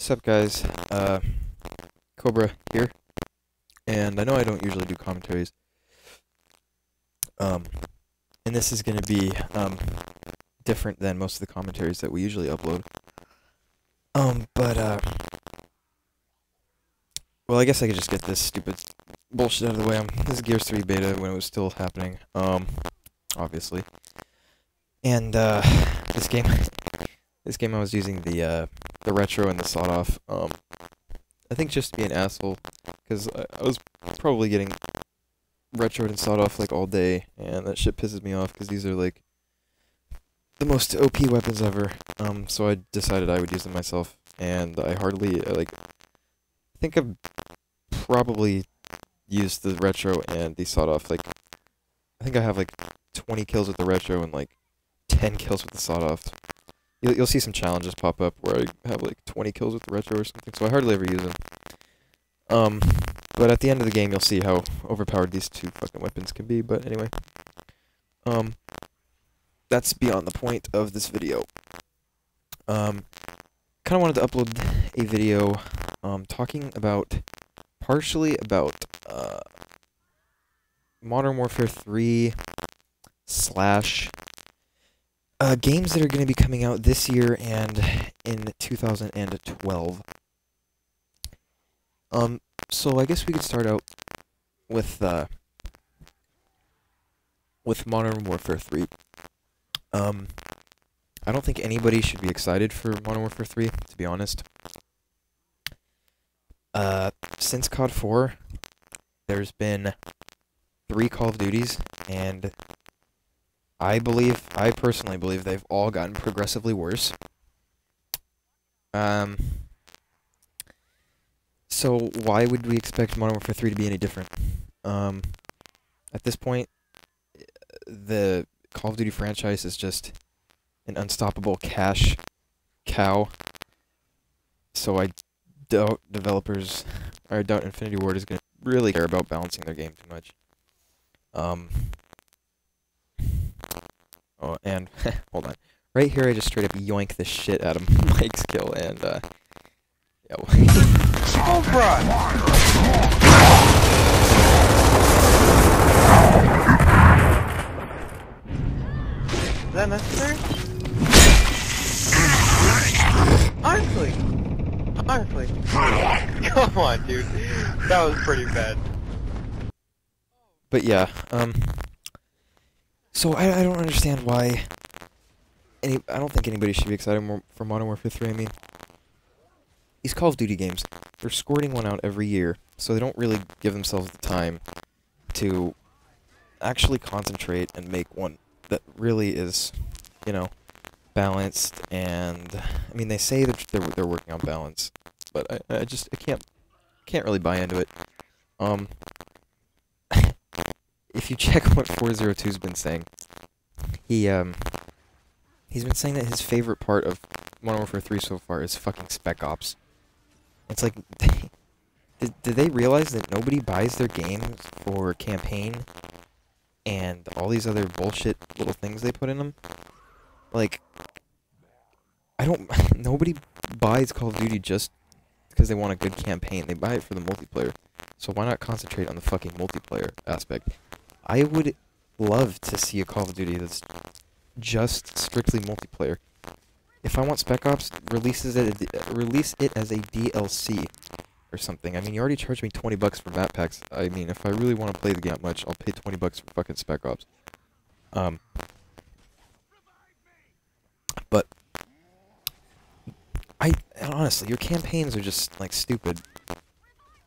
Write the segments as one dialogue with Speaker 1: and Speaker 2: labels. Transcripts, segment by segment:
Speaker 1: what's up guys? Cobra here, and I know I don't usually do commentaries, and this is gonna be, different than most of the commentaries that we usually upload. Well, I guess I could just get this stupid bullshit out of the way. This is Gears 3 beta when it was still happening, obviously. And, this game I was using the retro and the sawed-off, I think just to be an asshole, because I was probably getting retroed and sawed-off, like, all day, and that shit pisses me off, because these are, like, the most OP weapons ever, so I decided I would use them myself, and I hardly, I think I've probably used the retro and the sawed-off, like, I think I have, like, 20 kills with the retro and, like, 10 kills with the sawed-off. You'll see some challenges pop up where I have, like, 20 kills with the retro or something, so I hardly ever use them. But at the end of the game, you'll see how overpowered these two fucking weapons can be, but anyway. That's beyond the point of this video. Kinda wanted to upload a video, talking partially about, Modern Warfare 3 / games that are going to be coming out this year and in 2012. So I guess we could start out with Modern Warfare 3. I don't think anybody should be excited for Modern Warfare 3, to be honest. Since COD 4, there's been 3 Call of Duties, and I personally believe they've all gotten progressively worse. So why would we expect Modern Warfare 3 to be any different? At this point, the Call of Duty franchise is just an unstoppable cash cow. So I doubt Infinity Ward is going to really care about balancing their game too much. Oh, and hold on. Right here, I just straight up yoink the shit out of Mike's kill, and yeah.
Speaker 2: Cobra! Is that necessary? Honestly. Come on, dude. That was pretty bad.
Speaker 1: But yeah, so I don't understand why I don't think anybody should be excited for Modern Warfare 3. I mean, these Call of Duty games, they're squirting one out every year, so they don't really give themselves the time to actually concentrate and make one that really is, you know, balanced. And I mean, they say that they're working on balance, but I can't really buy into it. If you check what 402's been saying, he's been saying that his favorite part of Modern Warfare 3 so far is fucking Spec Ops. It's like, did they realize that nobody buys their games for campaign and all these other bullshit little things they put in them? Like, nobody buys Call of Duty just because they want a good campaign. They buy it for the multiplayer. So why not concentrate on the fucking multiplayer aspect? I would love to see a Call of Duty that's just strictly multiplayer. If I want Spec Ops, release it as a DLC or something. I mean, you already charged me $20 for map packs. I mean, if I really want to play the game that much, I'll pay $20 for fucking Spec Ops. But honestly, your campaigns are just like stupid.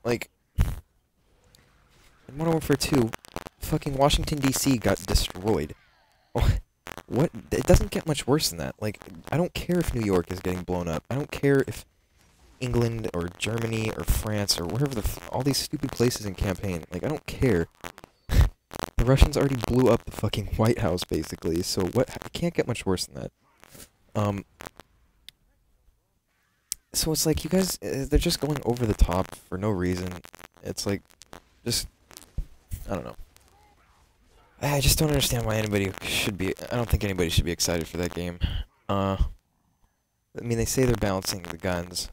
Speaker 1: Like, in Modern Warfare 2, fucking Washington D.C. got destroyed. What? It doesn't get much worse than that. Like, I don't care if New York is getting blown up. I don't care if England or Germany or France or wherever all these stupid places in campaign. Like, I don't care. The Russians already blew up the fucking White House, basically. So what? It can't get much worse than that. So it's like, you guys, they're just going over the top for no reason. It's like, just, I don't know. I just don't understand why anybody should be, I don't think anybody should be excited for that game. I mean, they say they're balancing the guns,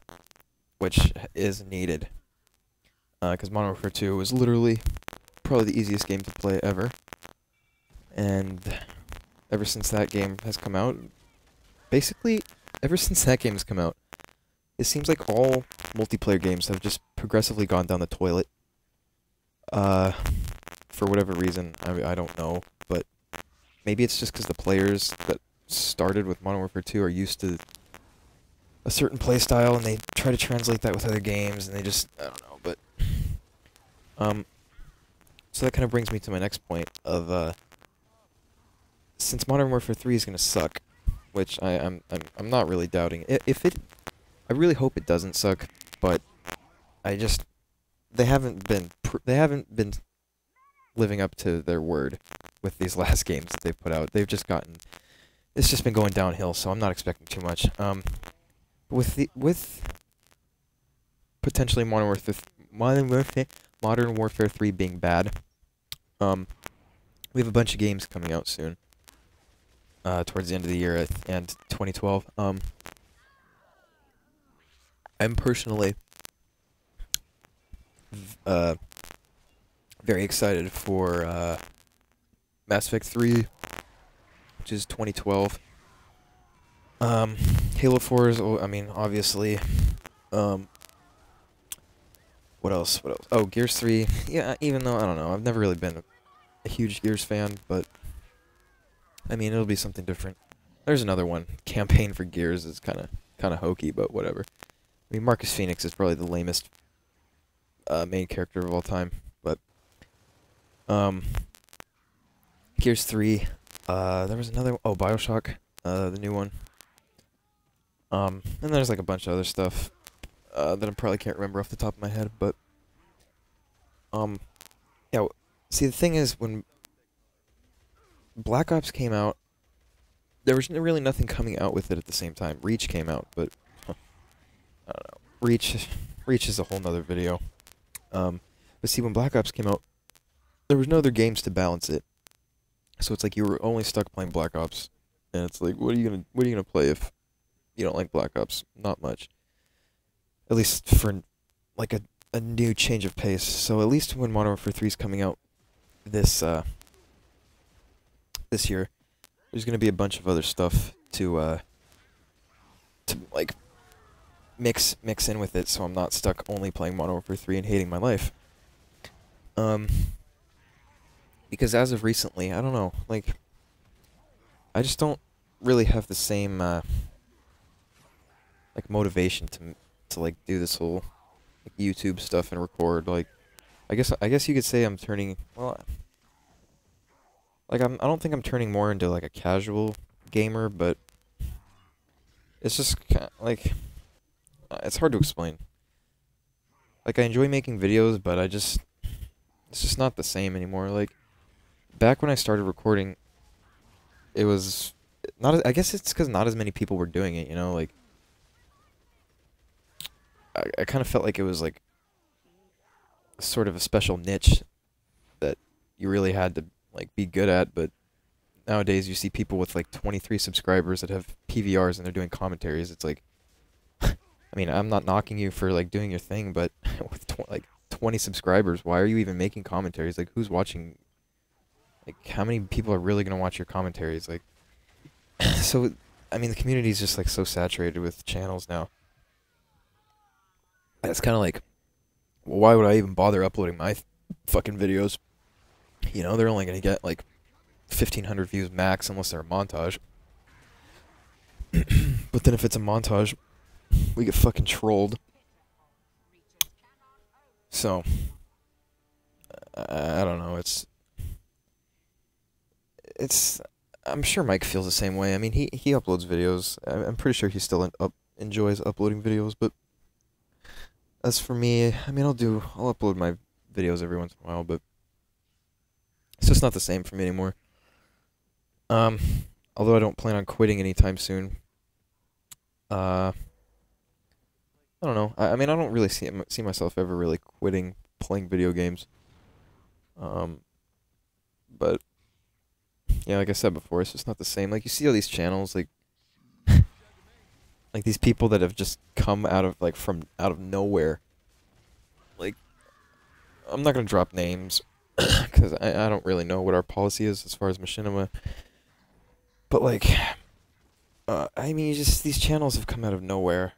Speaker 1: which is needed. Because Modern Warfare 2 was literally probably the easiest game to play ever. And ever since that game has come out, basically, ever since that game has come out, it seems like all multiplayer games have just progressively gone down the toilet. For whatever reason, I don't know, but maybe it's just because the players that started with Modern Warfare 2 are used to a certain playstyle, and they try to translate that with other games, and they just, I don't know, but, so that kind of brings me to my next point of, since Modern Warfare 3 is gonna suck, which I'm not really doubting. I really hope it doesn't suck, but they haven't been living up to their word with these last games that they've put out. It's just been going downhill, so I'm not expecting too much. With potentially Modern Warfare 3 being bad, we have a bunch of games coming out soon. Towards the end of the year and 2012. I'm personally very excited for Mass Effect 3, which is 2012. Halo 4 is, I mean, obviously. What else? Oh, Gears 3. Yeah, even though, I don't know, I've never really been a huge Gears fan, but I mean, it'll be something different. There's another one. Campaign for Gears is kind of hokey, but whatever. I mean, Marcus Phoenix is probably the lamest main character of all time, but Gears 3. There was another. Oh, BioShock, the new one. And there's like a bunch of other stuff that I probably can't remember off the top of my head, but yeah. See, the thing is, when Black Ops came out, there was really nothing coming out with it at the same time. Reach came out, but I don't know. Reach is a whole nother video. But see, when Black Ops came out, there was no other games to balance it. So it's like you were only stuck playing Black Ops, and it's like, what are you gonna play if you don't like Black Ops? Not much. At least for like a new change of pace. So at least when Modern Warfare 3 is coming out this year, there's gonna be a bunch of other stuff to like mix in with it, so I'm not stuck only playing Modern Warfare 3 and hating my life. Because as of recently, I don't know, like, I just don't really have the same like motivation to like do this whole like, YouTube stuff and record. Like, I guess you could say I'm turning, well, like I don't think I'm turning more into like a casual gamer, but it's just kind of, like, it's hard to explain. Like, I enjoy making videos, but it's just not the same anymore. Like, back when I started recording, it was not, I guess it's because not as many people were doing it, you know, like, I kind of felt like it was, like, sort of a special niche that you really had to, like, be good at, but nowadays you see people with, like, 23 subscribers that have PVRs and they're doing commentaries. It's like, I mean, I'm not knocking you for, like, doing your thing, but with, like, 20 subscribers, why are you even making commentaries? Like, who's watching? Like, how many people are really going to watch your commentaries? Like, so, I mean, the community is just, like, so saturated with channels now. It's kind of like, well, why would I even bother uploading my fucking videos? You know, they're only going to get, like, 1,500 views max unless they're a montage. But then if it's a montage, we get fucking trolled. So, I don't know, it's, I'm sure Mike feels the same way. I mean, he uploads videos. I'm pretty sure he still enjoys uploading videos, but as for me, I mean, I'll upload my videos every once in a while, but it's just not the same for me anymore. Although I don't plan on quitting anytime soon. I don't know. I mean, I don't really see myself ever really quitting playing video games. But yeah, like I said before, it's just not the same. Like, you see all these channels, like, Like these people that have just come out of like from out of nowhere. Like I'm not gonna drop names because I don't really know what our policy is as far as machinima. But like, I mean, just these channels have come out of nowhere.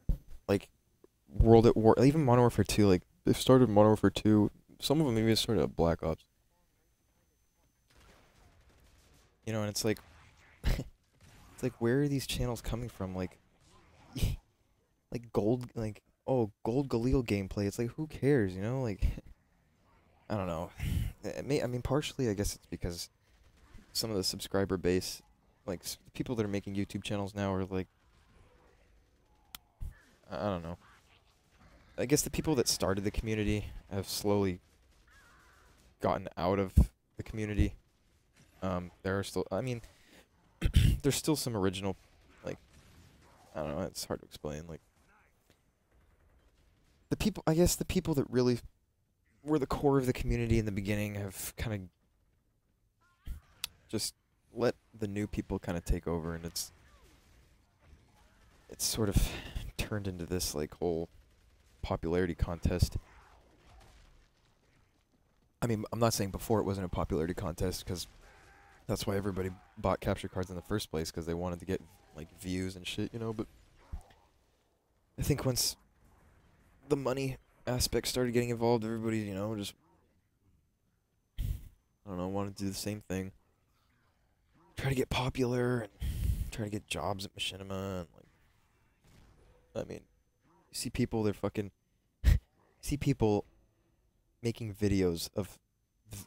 Speaker 1: Like World at War, even Modern Warfare 2. Like they started Modern Warfare 2. Some of them even started at Black Ops. You know, and it's like, it's like where are these channels coming from? Like, like gold, like oh gold Galil gameplay. It's like who cares? You know, like I don't know. I mean, partially I guess it's because some of the subscriber base, like people that are making YouTube channels now are like, I don't know. I guess the people that started the community have slowly gotten out of the community. There are still, I mean, there's still some original, like, I don't know, it's hard to explain. Like, the people, I guess the people that really were the core of the community in the beginning have kind of just let the new people kind of take over, and it's sort of turned into this, like, whole popularity contest. I mean, I'm not saying before it wasn't a popularity contest, because that's why everybody bought capture cards in the first place, because they wanted to get, like, views and shit, you know, but I think once the money aspect started getting involved, everybody, you know, just, I don't know, wanted to do the same thing. Try to get popular, and try to get jobs at Machinima, and, like, I mean, you see people, they're fucking, you see people making videos of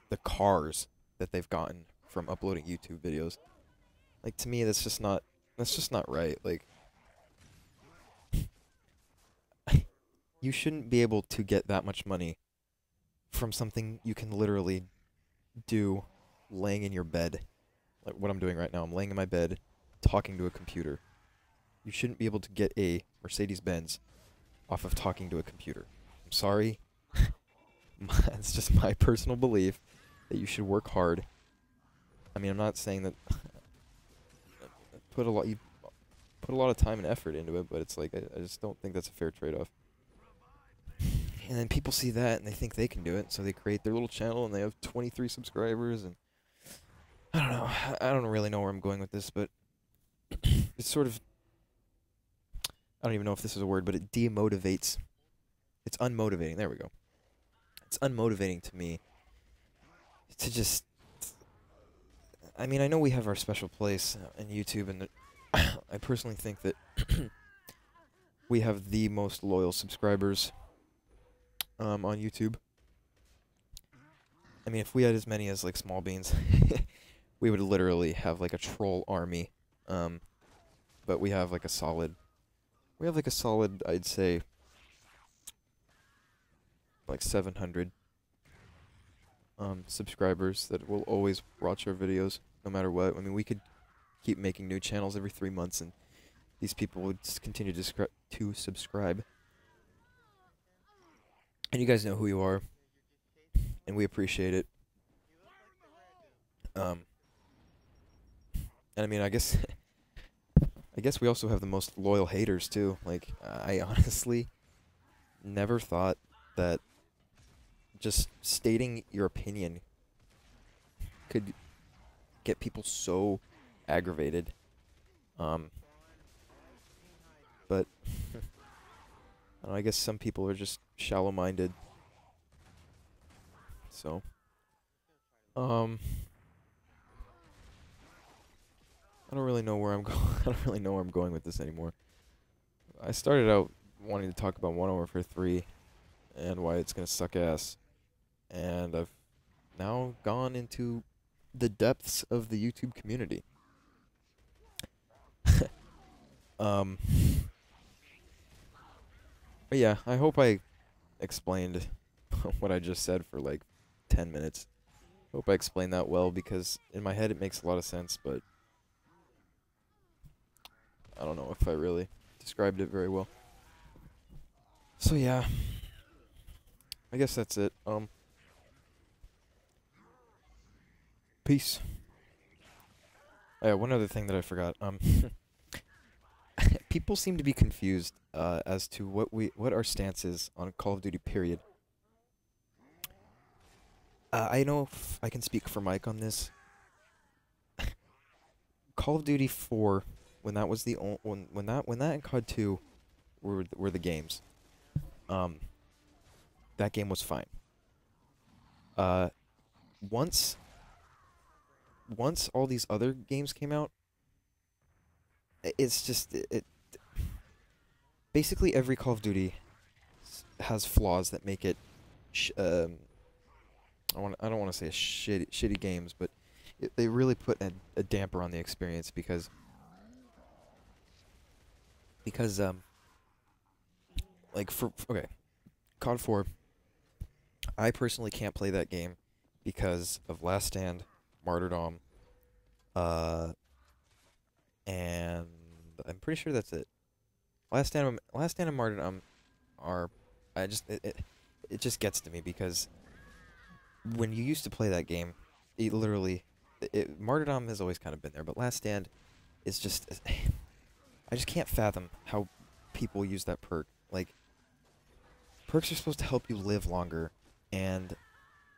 Speaker 1: the cars that they've gotten from uploading YouTube videos. Like, to me, that's just not right. Like, you shouldn't be able to get that much money from something you can literally do laying in your bed. Like what I'm doing right now. I'm laying in my bed, talking to a computer. You shouldn't be able to get a Mercedes-Benz off of talking to a computer. I'm sorry. It's just my personal belief that you should work hard. I mean, I'm not saying that you put a lot of time and effort into it, but it's like I just don't think that's a fair trade-off. And then people see that and they think they can do it, so they create their little channel and they have 23 subscribers, and I don't know. I don't really know where I'm going with this, but it's sort of, I don't even know if this is a word, but it demotivates. It's unmotivating. There we go. It's unmotivating to me to just, I mean, I know we have our special place in YouTube, and I personally think that we have the most loyal subscribers on YouTube. I mean, if we had as many as, like, Small Beans, we would literally have, like, a troll army. But we have, like, a solid, I'd say, like, 700 subscribers that will always watch our videos, no matter what. I mean, we could keep making new channels every 3 months, and these people would continue to subscribe. And you guys know who you are, and we appreciate it. And I mean, I guess we also have the most loyal haters too. Like, I honestly never thought that just stating your opinion could get people so aggravated. But I don't know, I guess some people are just shallow-minded. So, I don't really know where I'm going. I don't really know where I'm going with this anymore. I started out wanting to talk about Modern Warfare 3 and why it's gonna suck ass, and I've now gone into the depths of the YouTube community. But yeah, I hope I explained what I just said for like 10 minutes. Hope I explained that well, because in my head it makes a lot of sense, but I don't know if I really described it very well. So yeah, I guess that's it. Peace. Oh, yeah, one other thing that I forgot. people seem to be confused as to what our stance is on Call of Duty. Period. I know if I can speak for Mike on this. Call of Duty 4, when that was the when that and COD 2 were the games. That game was fine. Uh, once all these other games came out, it's just basically every Call of Duty has flaws that make it I don't want to say shitty games, but they really put a damper on the experience because like okay, COD 4, I personally can't play that game because of Last Stand, Martyrdom, and I'm pretty sure that's it. Last Stand and Martyrdom are it just gets to me because when you used to play that game, it literally Martyrdom has always kind of been there, but Last Stand is just I just can't fathom how people use that perk. Like, perks are supposed to help you live longer, and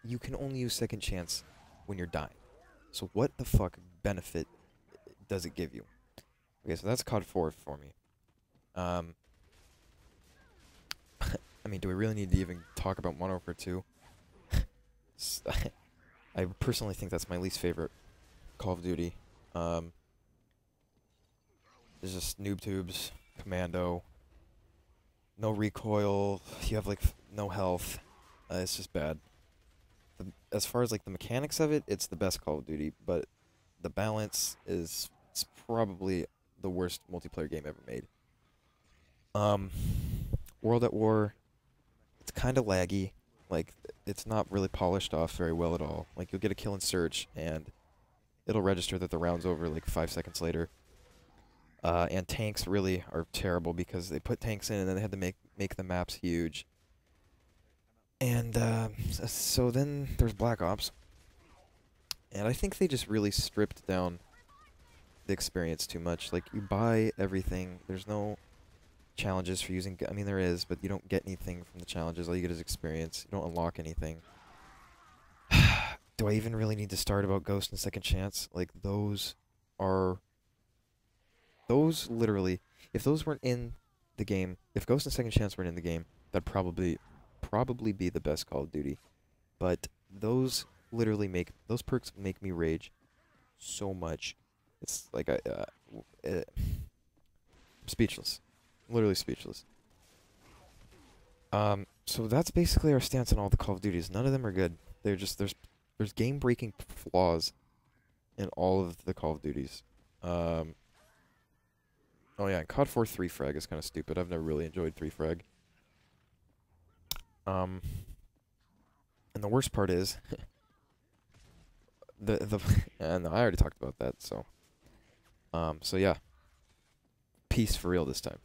Speaker 1: you can only use second chance when you're dying. So what the fuck benefit does it give you? Okay, so that's COD 4 for me. I mean, do we really need to even talk about Modern Warfare 2? I personally think that's my least favorite Call of Duty. There's just noob tubes, commando, no recoil, you have like no health. It's just bad. As far as like the mechanics of it, it's the best Call of Duty, but the balance is it's probably the worst multiplayer game ever made. World at War, it's kind of laggy. Like, it's not really polished off very well at all. Like, you'll get a kill in search, and it'll register that the round's over like 5 seconds later. And tanks really are terrible because they put tanks in and then they had to make the maps huge. And so then there's Black Ops. And I think they just really stripped down the experience too much. Like, you buy everything. There's no challenges for using... I mean, there is, but you don't get anything from the challenges. All you get is experience. You don't unlock anything. Do I even really need to start about Ghost and Second Chance? Like, those are... Those, literally, if those weren't in the game, if Ghost and Second Chance weren't in the game, that'd probably be the best Call of Duty. But those literally those perks make me rage so much. It's like, I'm speechless. Literally speechless. So that's basically our stance on all the Call of Duties. None of them are good. They're just, there's game-breaking flaws in all of the Call of Duties. Oh yeah, and COD 4 3 frag is kind of stupid. I've never really enjoyed 3 frag. And the worst part is and I already talked about that, so so yeah. Peace for real this time.